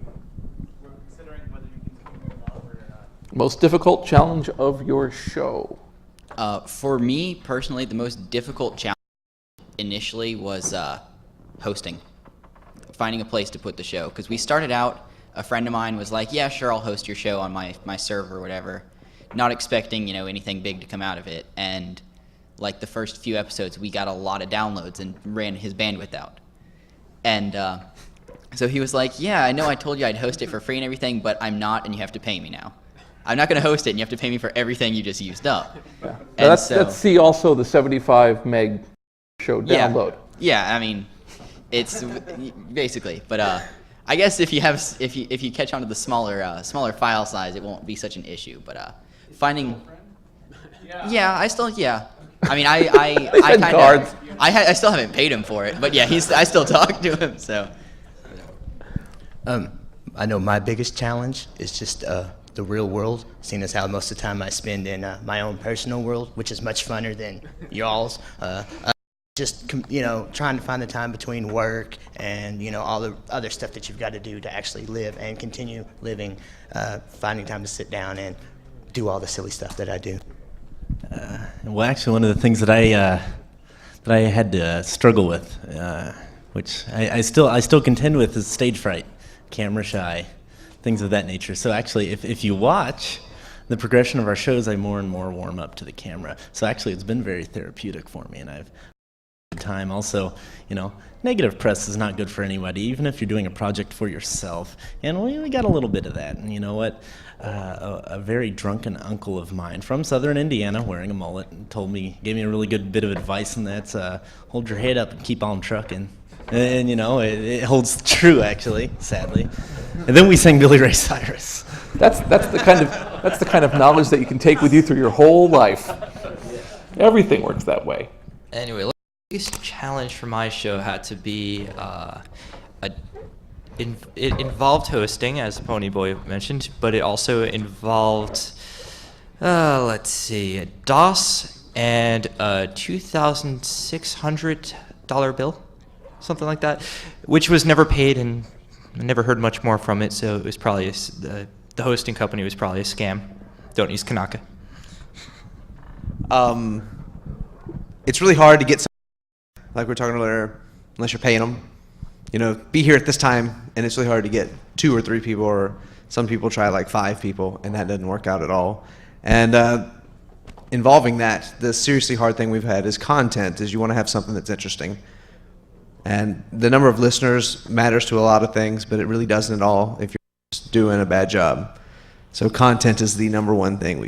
were considering whether you can continue on or not. Most difficult challenge of your show? For me personally, the most difficult challenge initially was hosting, finding a place to put the show. Because we started out, a friend of mine was like, yeah, sure, I'll host your show on my server or whatever, not expecting anything big to come out of it. And like the first few episodes, we got a lot of downloads and ran his bandwidth out. And so he was like, yeah, I know I told you I'd host it for free and everything, but I'm not, and you have to pay me now. I'm not going to host it, and you have to pay me for everyting you just used up. Yeah. Let's see also the 75 meg show download. Yeah, I mean, it's basically, but I guess if you catch on to the smaller file size, it won't be such an issue. But finding, I still. I mean, I still haven't paid him for it, but yeah, I still talk to him. So. I know my biggest challenge is just the real world, seeing as how most of the time I spend in my own personal world, which is much funner than y'all's. Just trying to find the time between work and all the other stuff that you've got to do to actually live and continue living, finding time to sit down and do all the silly stuff that I do. Well, actually, one of the things that I had to struggle with, which I still contend with, is stage fright, camera shy, things of that nature. So actually, if you watch the progression of our shows, I more and more warm up to the camera. So actually, it's been very therapeutic for me, and I've had time. Also, negative press is not good for anybody, even if you're doing a project for yourself. And we got a little bit of that. And you know what? A very drunken uncle of mine from southern Indiana, wearing a mullet, gave me a really good bit of advice, and that's hold your head up and keep on trucking. And it holds true, actually, sadly. And then we sang Billy Ray Cyrus. That's the kind of knowledge that you can take with you through your whole life. Everything works that way. Anyway, the biggest challenge for my show had to be it involved hosting, as Ponyboy mentioned, but it also involved, a DOS and a $2,600 bill, something like that, which was never paid, and I never heard much more from it, so it was probably the hosting company was probably a scam. Don't use Kanaka. It's really hard to get some, like we were talking earlier, unless you're paying them. Be here at this time, and it's really hard to get 2 or 3 people, or some people try like 5 people, and that doesn't work out at all. And involving that, the seriously hard thing we've had is content, is you want to have something that's interesting. And the number of listeners matters to a lot of things, but it really doesn't at all if you're just doing a bad job. So content is the number one thing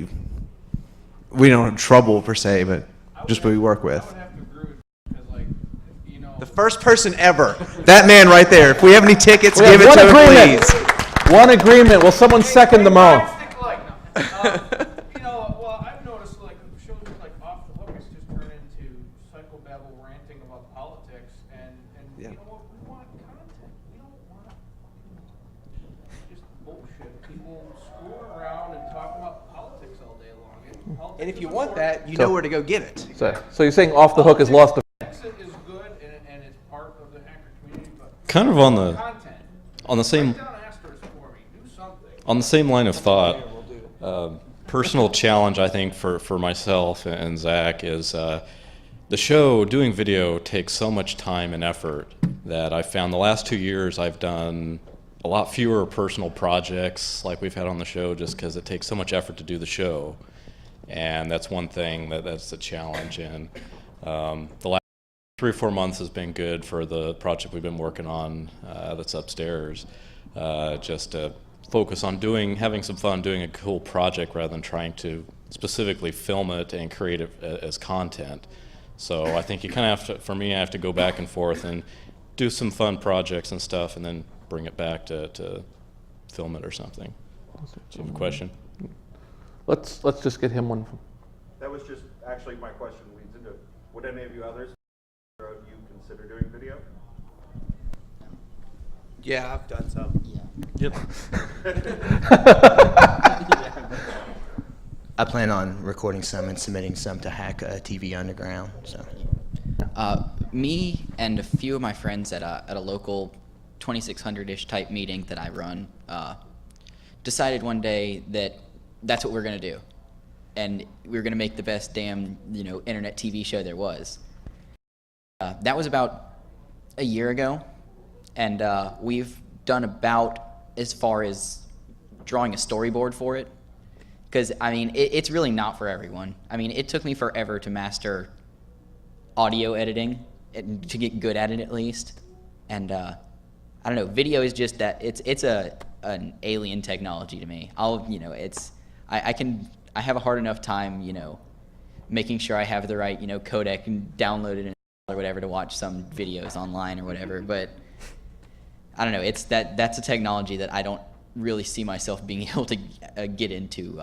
we don't have trouble per se, but just what we work with. The first person ever, that man right there. If we have any tickets, give it to him, please. One agreement. Will someone second the motion? Well, I've noticed shows like Off the Hook has just turned into psychobabble ranting about politics, and we want content. We don't want just bullshit. People screw around and talk about politics all day long. And if you want that, you know where to go get it. So you're saying Off the Hook has lost the... Exit is good, and it's part of the hacker community, but kind of on the same line of thought. Personal challenge, I think, for myself and Zach is the show doing video takes so much time and effort that I found the last 2 years I've done a lot fewer personal projects like we've had on the show, just because it takes so much effort to do the show. And that's one thing that's a challenge. And the last 3 or 4 months has been good for the project we've been working on that's upstairs, just to focus on having some fun doing a cool project rather than trying to specifically film it and create it as content. So I think you kind of have to, for me, I have to go back and forth and do some fun projects and stuff, and then bring it back to film it or something. Do you have a question? Let's just get him one. That was just actually my question leads into, would any of you others you consider doing video? Yeah, I've done some. Yep. I plan on recording some and submitting some to Hack TV Underground. So, me and a few of my friends at a local 2600-ish type meeting that I run decided one day that that's what we're gonna do, and we were gonna make the best damn internet TV show there was. That was about a year ago, and we've done about as far as drawing a storyboard for it, because I mean it's really not for everyone. I mean, it took me forever to master audio editing, to get good at it at least, and I don't know, video is just that it's an alien technology to me. I have a hard enough time making sure I have the right codec and download it or whatever to watch some videos online or whatever. But I don't know. It's that's a technology that I don't really see myself being able to get into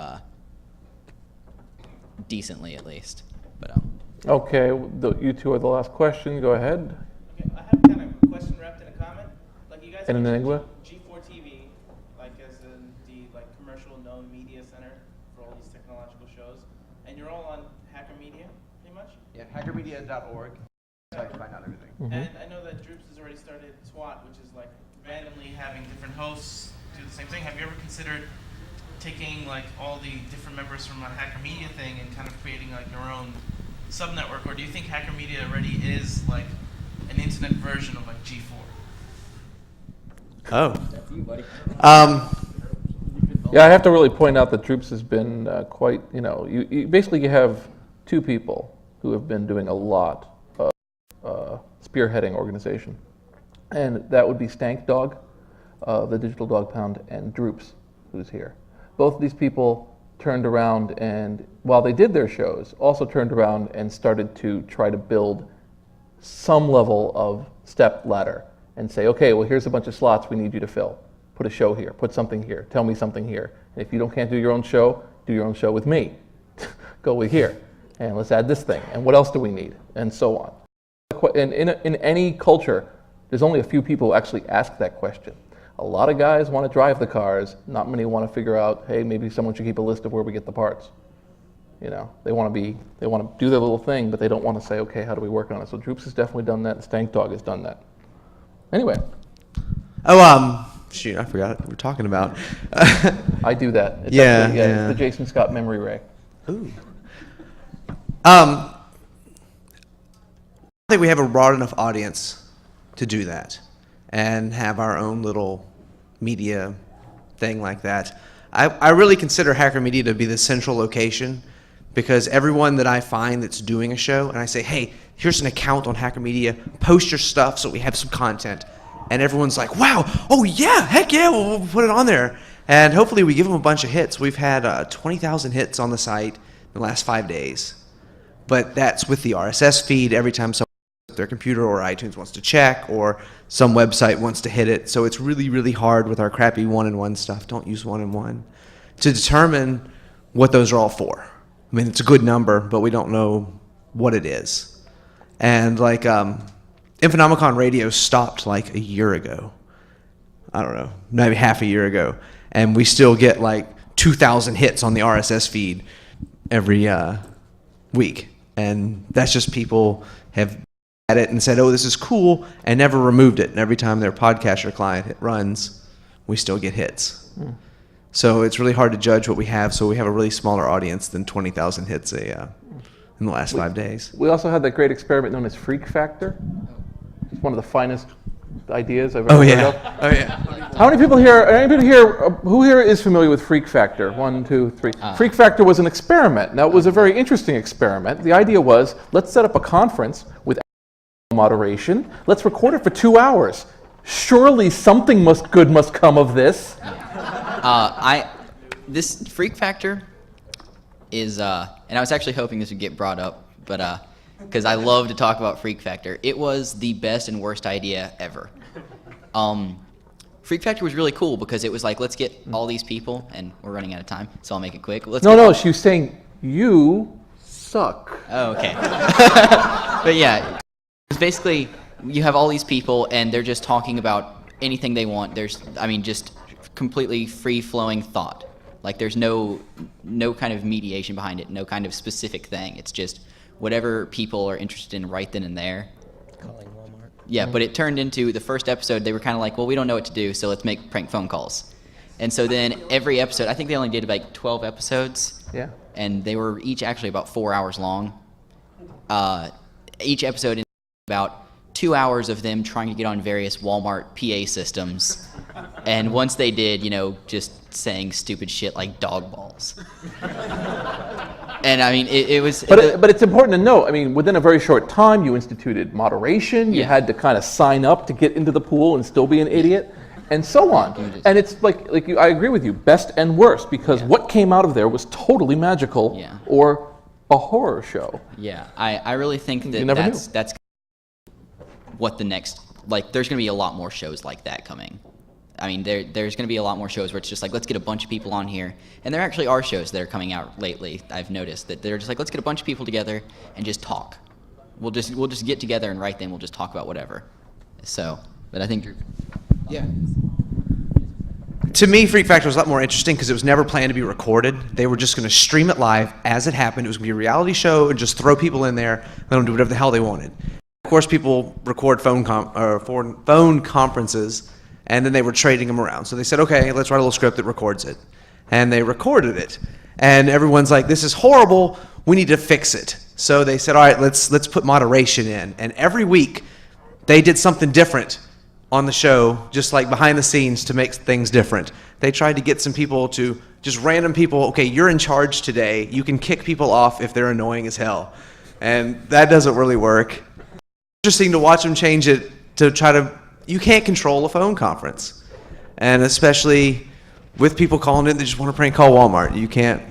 decently, at least. But Okay, you two are the last question. Go ahead. Okay, I have kind of a question wrapped in a comment. Like you guys And an enigma? G4 TV, like as in the commercial known media center for all these technological shows, and you're all on Hacker Media, pretty much. Yeah, hackermedia.org. That's how you find out everything. And I know that Droops has already started SWAT, which is like randomly having different hosts do the same thing. Have you ever considered taking like all the different members from a Hacker Media thing and kind of creating like your own subnetwork, or do you think Hacker Media already is like an internet version of like G4? Oh. that's you, buddy. Yeah, I have to really point out that Droops has been quite, you basically you have two people who have been doing a lot of spearheading organization. And that would be Stank Dog, the Digital Dog Pound, and Droops, who's here. Both of these people turned around and, while they did their shows, also turned around and started to try to build some level of step ladder and say, okay, well, here's a bunch of slots we need you to fill. Put a show here, put something here, tell me something here. And if you can't do your own show with me. Go with here, and let's add this thing, and what else do we need, and so on. And in any culture, there's only a few people who actually ask that question. A lot of guys want to drive the cars, not many want to figure out, hey, maybe someone should keep a list of where we get the parts. They want to do their little thing, but they don't want to say, okay, how do we work on it? So Droops has definitely done that, and Stank Dog has done that. Anyway. Oh, shoot, I forgot what we're talking about. I do that. It's Yeah. it's the Jason Scott memory ray. Ooh. I think we have a broad enough audience to do that and have our own little media thing like that. I really consider Hacker Media to be the central location, because everyone that I find that's doing a show, and I say, hey, here's an account on Hacker Media, post your stuff so we have some content. And everyone's like, wow, oh yeah, heck yeah, we'll put it on there. And hopefully we give them a bunch of hits. We've had 20,000 hits on the site in the last 5 days. But that's with the RSS feed every time someone their computer or iTunes wants to check, or some website wants to hit it. So it's really, really hard with our crappy one-in-one stuff. Don't use one-in-one. To determine what those are all for. I mean, it's a good number, but we don't know what it is. And like Infonomicon Radio stopped like a year ago. I don't know, maybe half a year ago. And we still get like 2,000 hits on the RSS feed every week. And that's just people have at it and said, oh, this is cool, and never removed it. And every time their podcaster client runs, we still get hits. So it's really hard to judge what we have. So we have a really smaller audience than 20,000 hits in the last 5 days. We also had that great experiment known as Freak Factor. It's one of the finest ideas I've ever heard of. Oh, yeah. How many people here, who here is familiar with Freak Factor? 1, 2, 3. Freak Factor was an experiment. Now, it was a very interesting experiment. The idea was, let's set up a conference with moderation. Let's record it for 2 hours. Surely something good must come of this. This Freak Factor is, and I was actually hoping this would get brought up, but because I love to talk about Freak Factor. It was the best and worst idea ever. Freak Factor was really cool because it was like, let's get all these people, and we're running out of time, so I'll make it quick. No, she was saying, you suck. Oh, okay. But yeah, it's basically, you have all these people, and they're just talking about anything they want. Just completely free-flowing thought. Like, there's no kind of mediation behind it, no kind of specific thing. It's just whatever people are interested in right then and there. Calling Walmart. Yeah, but it turned into, the first episode, they were kind of like, well, we don't know what to do, so let's make prank phone calls. And so then every episode, I think they only did like 12 episodes. Yeah. And they were each actually about 4 hours long. Each episode about 2 hours of them trying to get on various Walmart PA systems. And once they did, just saying stupid shit like dog balls. And I mean, it was... But it's important to note, within a very short time, you instituted moderation. You had to kind of sign up to get into the pool and still be an idiot, and so on. And it's I agree with you, best and worst, because what came out of there was totally magical or a horror show. Yeah, I really think You never knew. that's what the next, like, there's going to be a lot more shows like that coming. I mean, there's going to be a lot more shows where it's just like, let's get a bunch of people on here. And there actually are shows that are coming out lately. I've noticed that they're just like, let's get a bunch of people together and just talk. We'll just get together and right then we'll just talk about whatever. So, but I think Yeah. To me, Freak Factor was a lot more interesting because it was never planned to be recorded. They were just going to stream it live as it happened. It was going to be a reality show and just throw people in there, let them do whatever the hell they wanted. Of course, people record phone conferences, and then they were trading them around. So they said, okay, let's write a little script that records it. And they recorded it. And everyone's like, this is horrible. We need to fix it. So they said, all right, let's put moderation in. And every week, they did something different on the show, just like behind the scenes to make things different. They tried to get some people to, just random people, okay, you're in charge today. You can kick people off if they're annoying as hell. And that doesn't really work. Interesting to watch them change it to try to, you can't control a phone conference. And especially with people calling in, they just want to prank call Walmart. You can't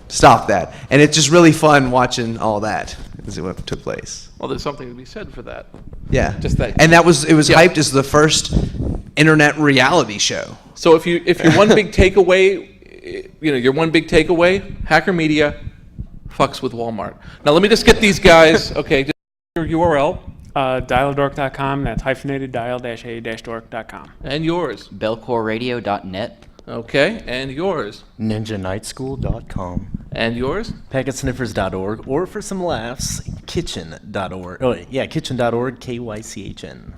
stop that. And it's just really fun watching all that as it took place. Well, there's something to be said for that. Yeah. Just that. And it was hyped as the first internet reality show. So if your one big takeaway, your one big takeaway, Hacker Media fucks with Walmart. Now let me just get these guys, okay, just your URL. Dial-a-dork.com, that's hyphenated dial-a-dork.com. And yours. bellcoreradio.net. Okay, and yours. NinjaNightSchool.com. And yours? PacketSniffers.org, or for some laughs, Kitchen.org. Oh, yeah, Kitchen.org, KYCHN.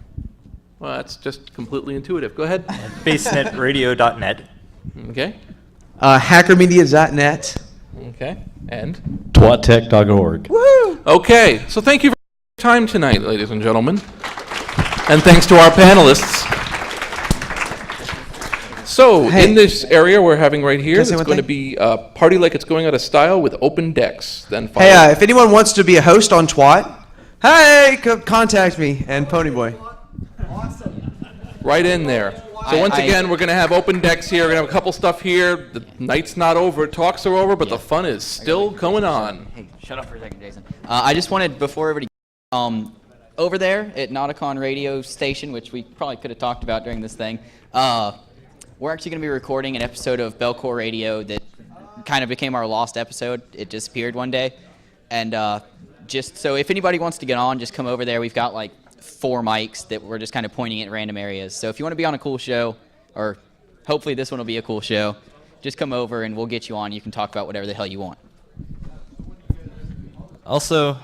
Well, that's just completely intuitive. Go ahead. BaseNetRadio.net. Okay. Hackermedia.net. Okay. And? TwatTech.org. Woo! Okay, so thank you for your time tonight, ladies and gentlemen. And thanks to our panelists. So, in this area we're having right here, it's going to be a party like it's going out of style with open decks. Then Hey, if anyone wants to be a host on Twat, hey, contact me and Ponyboy. Right in there. So once again, we're going to have open decks here. We're going to have a couple stuff here. The night's not over. Talks are over, but the fun is still going on. Hey, shut up for a second, Jason. I just wanted, before everybody, over there at Notacon Radio Station, which we probably could have talked about during this thing, we're actually going to be recording an episode of Bellcore Radio that kind of became our lost episode. It disappeared one day. And just so if anybody wants to get on, just come over there. We've got like 4 mics that we're just kind of pointing at random areas. So if you want to be on a cool show, or hopefully this one will be a cool show, just come over and we'll get you on. You can talk about whatever the hell you want. Also,